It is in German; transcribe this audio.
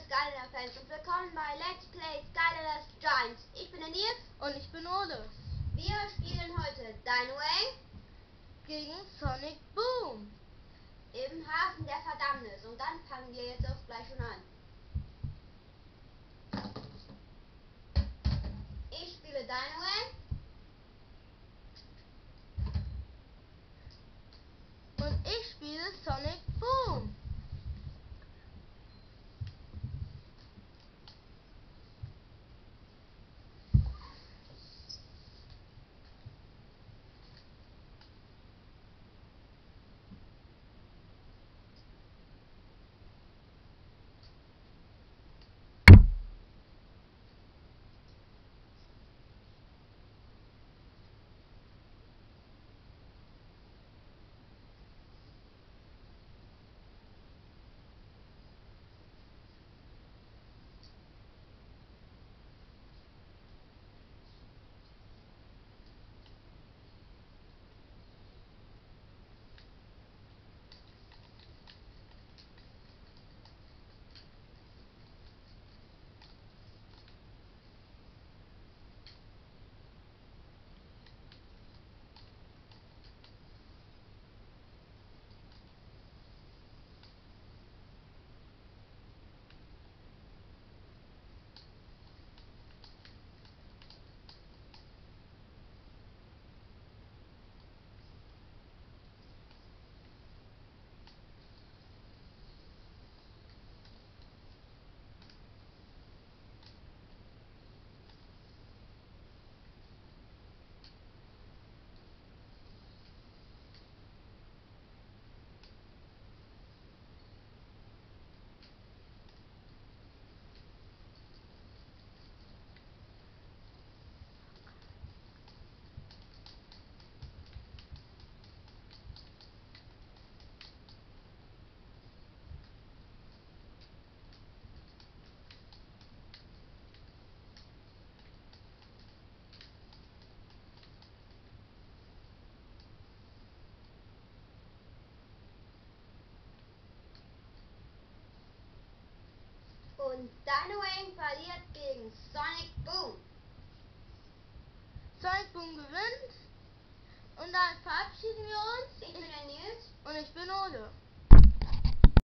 Skylander-Fans und willkommen bei Let's Play Skylanders Giants. Ich bin der Nils und ich bin Ole. Wir spielen heute Dino-Wing gegen Sonic Boom im Hafen der Verdammnis und dann fangen wir jetzt auch gleich schon an. Ich spiele Dino-Wing und ich spiele Sonic Boom. und Dino-Wing verliert gegen Sonic Boom. Sonic Boom gewinnt und dann verabschieden wir uns. Ich bin der Nils und ich bin Ole.